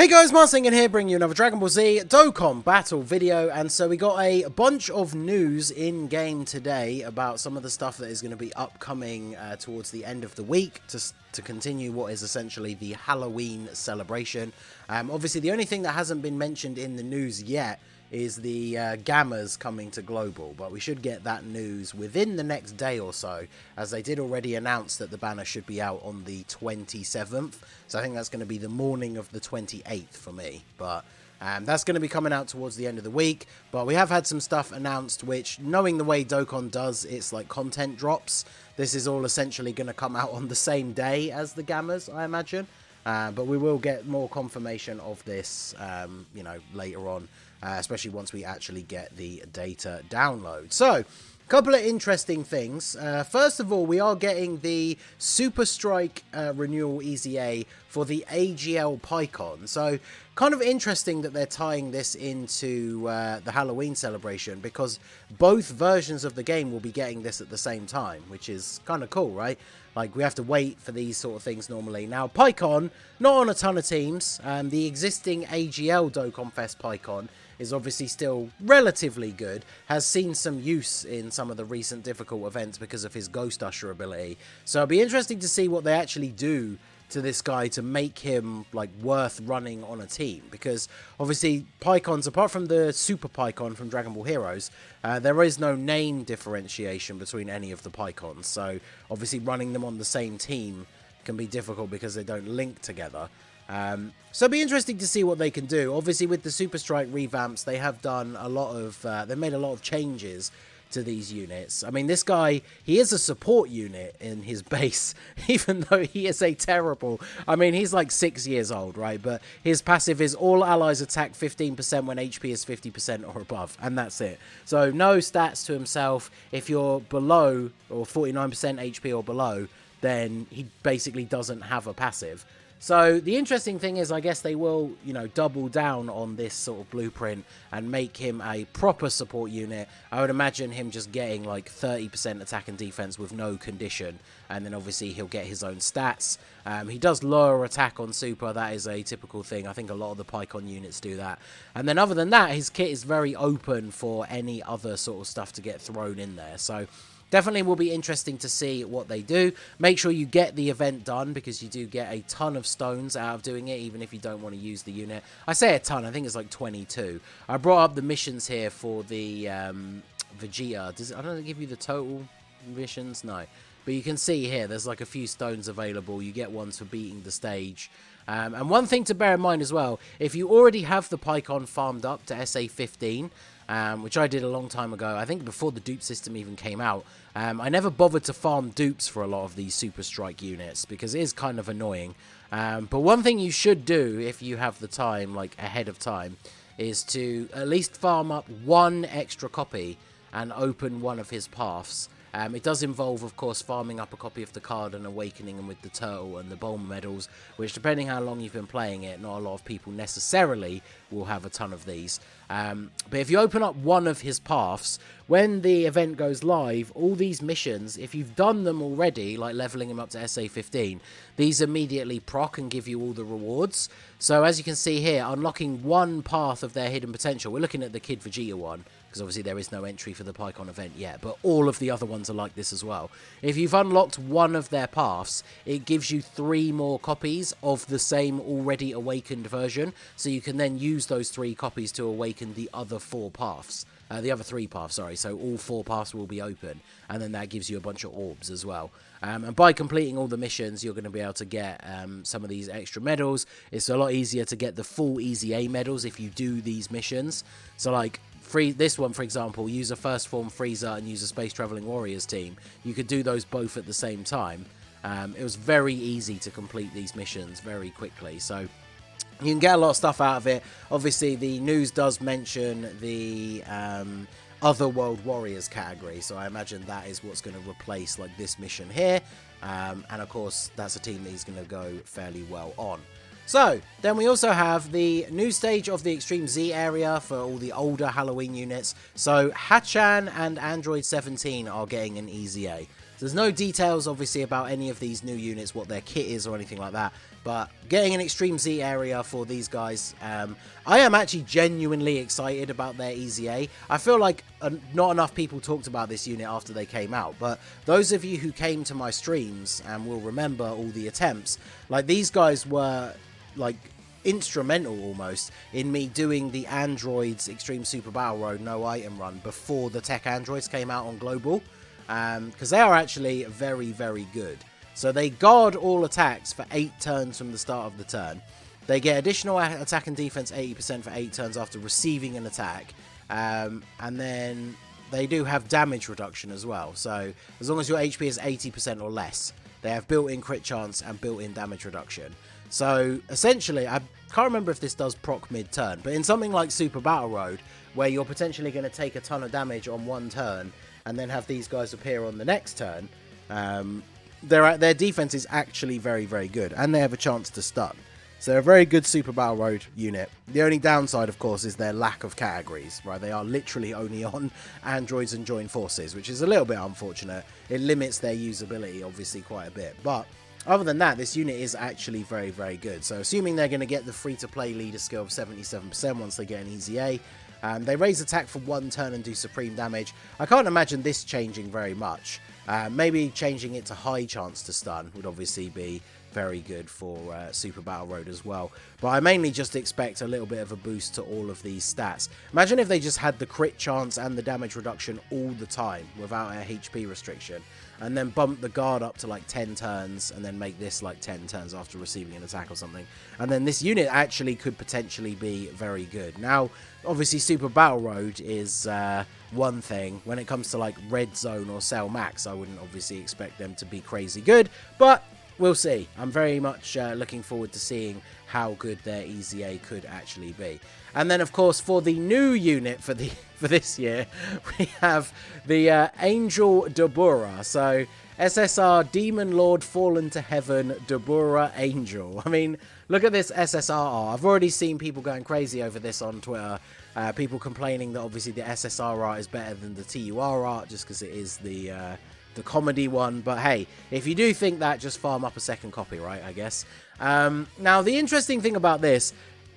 Hey guys, Marsing here bringing you another Dragon Ball Z Dokkan battle video, and so we got a bunch of news in game today about some of the stuff that is going to be upcoming towards the end of the week to continue what is essentially the Halloween celebration. Obviously the only thing that hasn't been mentioned in the news yet is the Gammas coming to global, but we should get that news within the next day or so, as they did already announce that the banner should be out on the 27th, so I think that's going to be the morning of the 28th for me, but that's going to be coming out towards the end of the week. But we have had some stuff announced which, knowing the way Dokkan does its like content drops, this is all essentially going to come out on the same day as the Gammas, I imagine. But we will get more confirmation of this, you know, later on, especially once we actually get the data download. So, a couple of interesting things. First of all, we are getting the Super Strike renewal EZA for the AGL Pycon. So, kind of interesting that they're tying this into the Halloween celebration, because both versions of the game will be getting this at the same time, which is kind of cool, right? Like, we have to wait for these sort of things normally. Now, Pycon, not on a ton of teams. The existing AGL Dokkan Fest Pycon is obviously still relatively good, has seen some use in some of the recent difficult events because of his Ghost Usher ability. So it'll be interesting to see what they actually do to this guy to make him like worth running on a team, because obviously Pycons, apart from the Super Pycon from Dragon Ball Heroes, there is no name differentiation between any of the Pycons, so obviously running them on the same team can be difficult because they don't link together. So it'll be interesting to see what they can do. Obviously with the Super Strike revamps, they have done a lot of they made a lot of changes to these units. I mean, this guy, he is a support unit in his base, even though he is a terrible, I mean, he's like 6 years old, right? But his passive is all allies attack 15% when HP is 50% or above, and that's it. So no stats to himself. If you're below, or 49% HP or below, then he basically doesn't have a passive. So the interesting thing is, I guess they will, you know, double down on this sort of blueprint and make him a proper support unit. I would imagine him just getting like 30% attack and defense with no condition, and then obviously he'll get his own stats. He does lower attack on super, that is a typical thing. I think a lot of the Pycon units do that. And then other than that, his kit is very open for any other sort of stuff to get thrown in there. So definitely will be interesting to see what they do. Make sure you get the event done, because you do get a ton of stones out of doing it, even if you don't want to use the unit. I say a ton, I think it's like 22. I brought up the missions here for the Vegeta. I don't know, give you the total missions? No. But you can see here, there's like a few stones available. You get ones for beating the stage. And one thing to bear in mind as well, if you already have the Pycon farmed up to SA 15, which I did a long time ago, I think before the dupe system even came out, I never bothered to farm dupes for a lot of these Super Strike units, because it is kind of annoying. But one thing you should do, if you have the time, like ahead of time, is to at least farm up one extra copy and open one of his paths. It does involve, of course, farming up a copy of the card and awakening them with the turtle and the Bulma medals, which, depending how long you've been playing it, not a lot of people necessarily will have a ton of these. But if you open up one of his paths, when the event goes live, all these missions, if you've done them already, like leveling him up to SA 15, these immediately proc and give you all the rewards. So as you can see here, unlocking one path of their hidden potential, we're looking at the Kid Vegeta one, because obviously there is no entry for the Pycon event yet, but all of the other ones are like this as well. If you've unlocked one of their paths, it gives you 3 more copies of the same already awakened version, so you can then use those 3 copies to awaken the other 4 paths. The other 3 paths, sorry, so all 4 paths will be open, and then that gives you a bunch of orbs as well. And by completing all the missions, you're going to be able to get some of these extra medals. It's a lot easier to get the full EZA medals if you do these missions. So like, this one, for example, use a First Form Frieza and use a Space Traveling Warriors team. You could do those both at the same time. It was very easy to complete these missions very quickly, so you can get a lot of stuff out of it. Obviously, the news does mention the Other World Warriors category, so I imagine that is what's going to replace like this mission here. And of course, that's a team that he's going to go fairly well on. So, then we also have the new stage of the Extreme Z area for all the older Halloween units. So, Hachan and Android 17 are getting an EZA. There's no details, obviously, about any of these new units, what their kit is or anything like that. But getting an Extreme Z area for these guys, I am actually genuinely excited about their EZA. I feel like not enough people talked about this unit after they came out, but those of you who came to my streams and will remember all the attempts, like these guys were like instrumental almost in me doing the Androids Extreme Super Battle Road no item run before the Tech Androids came out on Global, because they are actually very, very good. So they guard all attacks for 8 turns from the start of the turn. They get additional attack and defense 80% for 8 turns after receiving an attack. And then they do have damage reduction as well. So as long as your HP is 80% or less, they have built-in crit chance and built-in damage reduction. So essentially, I can't remember if this does proc mid-turn, but in something like Super Battle Road, where you're potentially going to take a ton of damage on one turn and then have these guys appear on the next turn, their defense is actually very, very good, and they have a chance to stun. So they're a very good Super Battle Road unit. The only downside, of course, is their lack of categories, right? They are literally only on Androids and Joint Forces, which is a little bit unfortunate. It limits their usability, obviously, quite a bit. But other than that, this unit is actually very, very good. So assuming they're going to get the free-to-play leader skill of 77% once they get an EZA, they raise attack for 1 turn and do supreme damage. I can't imagine this changing very much. Maybe changing it to high chance to stun would obviously be very good for Super Battle Road as well. But I mainly just expect a little bit of a boost to all of these stats. Imagine if they just had the crit chance and the damage reduction all the time without a HP restriction, and then bump the guard up to like 10 turns and then make this like 10 turns after receiving an attack or something. And then this unit actually could potentially be very good. Now, obviously Super Battle Road is one thing. When it comes to like Red Zone or Cell Max, I wouldn't obviously expect them to be crazy good, but we'll see. I'm very much looking forward to seeing how good their EZA could actually be. And then, of course, for the new unit for this year, we have the Angel Dabura. So SSR Demon Lord Fallen to Heaven Dabura Angel. I mean, look at this SSR. I've already seen people going crazy over this on Twitter. People complaining that obviously the SSR art is better than the TUR art just because it is the comedy one. But hey, if you do think that, just farm up a second copy, right, I guess. Now, the interesting thing about this,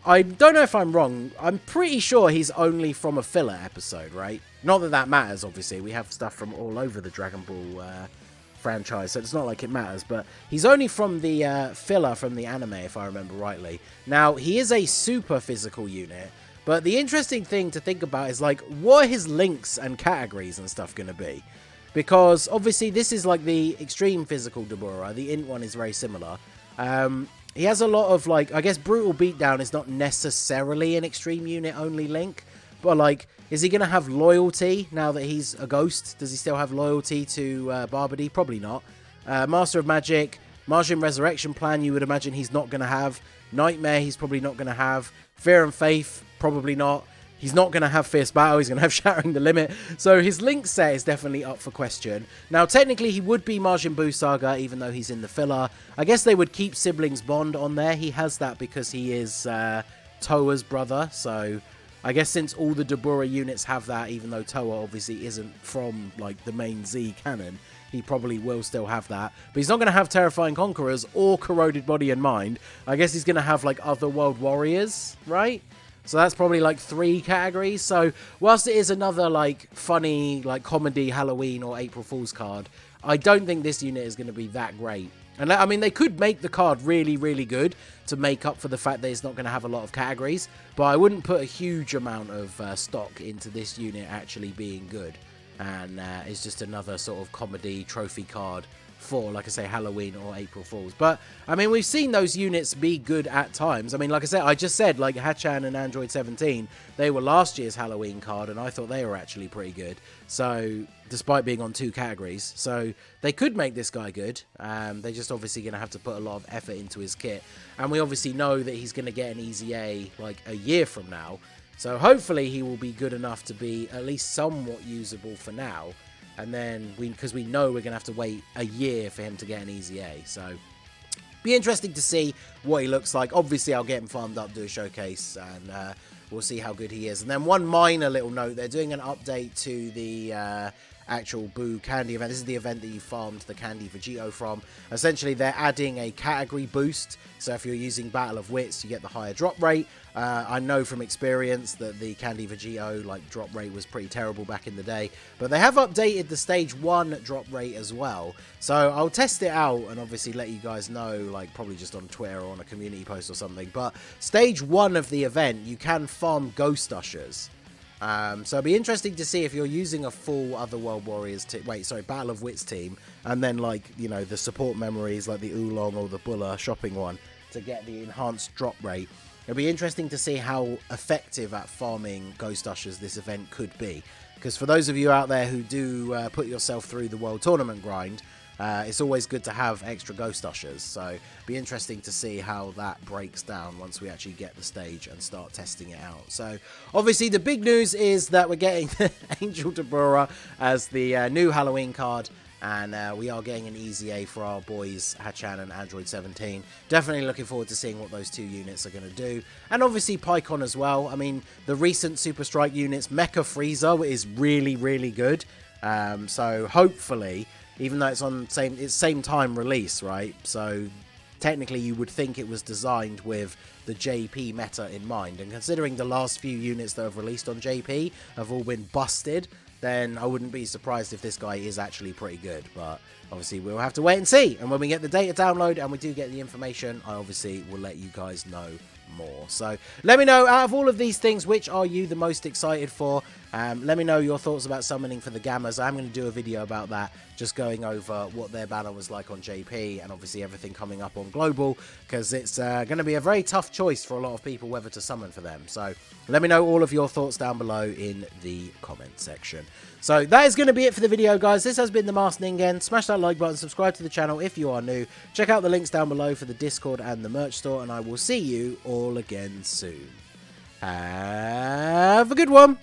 I don't know if I'm wrong, I'm pretty sure he's only from a filler episode, right? Not that that matters, obviously. We have stuff from all over the Dragon Ball franchise, so it's not like it matters. But he's only from the filler from the anime, if I remember rightly. Now, he is a super physical unit. But the interesting thing to think about is, like, what are his links and categories and stuff going to be? Because, obviously, this is like the extreme physical Dabura. The int one is very similar. He has a lot of, like, I guess Brutal Beatdown is not necessarily an extreme unit only link. But, like, is he going to have loyalty now that he's a ghost? Does he still have loyalty to Barbady? Probably not. Master of Magic, Martian Resurrection Plan, you would imagine he's not going to have. Nightmare, he's probably not going to have. Fear and Faith, probably not. He's not going to have Fierce Battle. He's going to have Shattering the Limit. So his link set is definitely up for question. Now, technically, he would be Majin Buu Saga, even though he's in the filler. I guess they would keep Siblings Bond on there. He has that because he is Toa's brother. So I guess since all the Dabura units have that, even though Toa obviously isn't from like the main Z canon, he probably will still have that. But he's not going to have Terrifying Conquerors or Corroded Body and Mind. I guess he's going to have like Otherworld Warriors, right? So that's probably like 3 categories. So whilst it is another like funny, like comedy Halloween or April Fool's card, I don't think this unit is going to be that great. And I mean, they could make the card really, really good to make up for the fact that it's not going to have a lot of categories. But I wouldn't put a huge amount of stock into this unit actually being good. And it's just another sort of comedy trophy card for, like I say, Halloween or April Fools. But, I mean, we've seen those units be good at times. I mean, like I just said, like Hachan and Android 17, they were last year's Halloween card, and I thought they were actually pretty good. So, despite being on 2 categories. So, they could make this guy good. They're just obviously going to have to put a lot of effort into his kit. And we obviously know that he's going to get an EZA, like, a year from now. So, hopefully, he will be good enough to be at least somewhat usable for now. And then, because we know we're going to have to wait a year for him to get an EZA. So, be interesting to see what he looks like. Obviously, I'll get him farmed up, do a showcase, and we'll see how good he is. And then one minor little note, they're doing an update to the actual Boo Candy event. This is the event that you farmed the Candy Vegito from. Essentially, they're adding a category boost. So if you're using Battle of Wits, you get the higher drop rate. I know from experience that the Candy Vegito drop rate was pretty terrible back in the day, but they have updated the stage 1 drop rate as well. So I'll test it out and obviously let you guys know, probably just on Twitter or on a community post or something. But stage 1 of the event, you can farm Ghost Ushers. So it'll be interesting to see if you're using a full Otherworld Warriors Battle of Wits team, and then the support memories like the Oolong or the Bulla shopping one to get the enhanced drop rate. It'll be interesting to see how effective at farming Ghost Ushers this event could be. Because for those of you out there who do put yourself through the World Tournament grind, it's always good to have extra Ghost Ushers. So it'll be interesting to see how that breaks down once we actually get the stage and start testing it out. So obviously the big news is that we're getting Angel Deborah as the new Halloween card. And we are getting an EZA for our boys Hachan and Android 17. Definitely looking forward to seeing what those two units are going to do. And obviously Pycon as well. I mean, the recent Super Strike units, Mecha Frieza is really, really good. So hopefully, even though it's on same time release, right? So technically you would think it was designed with the JP meta in mind. And considering the last few units that have released on JP have all been busted, then I wouldn't be surprised if this guy is actually pretty good. But obviously we'll have to wait and see. And when we get the data download and we do get the information, I obviously will let you guys know more. So let me know, out of all of these things, which are you the most excited for? Let me know your thoughts about summoning for the Gammas. I'm going to do a video about that, just going over what their banner was like on JP and obviously everything coming up on Global, because it's going to be a very tough choice for a lot of people whether to summon for them. So let me know all of your thoughts down below in the comment section. So that is going to be it for the video, guys. This has been the Masked Ningen. Smash that like button, subscribe to the channel if you are new. Check out the links down below for the Discord and the merch store, and I will see you all again soon. Have a good one.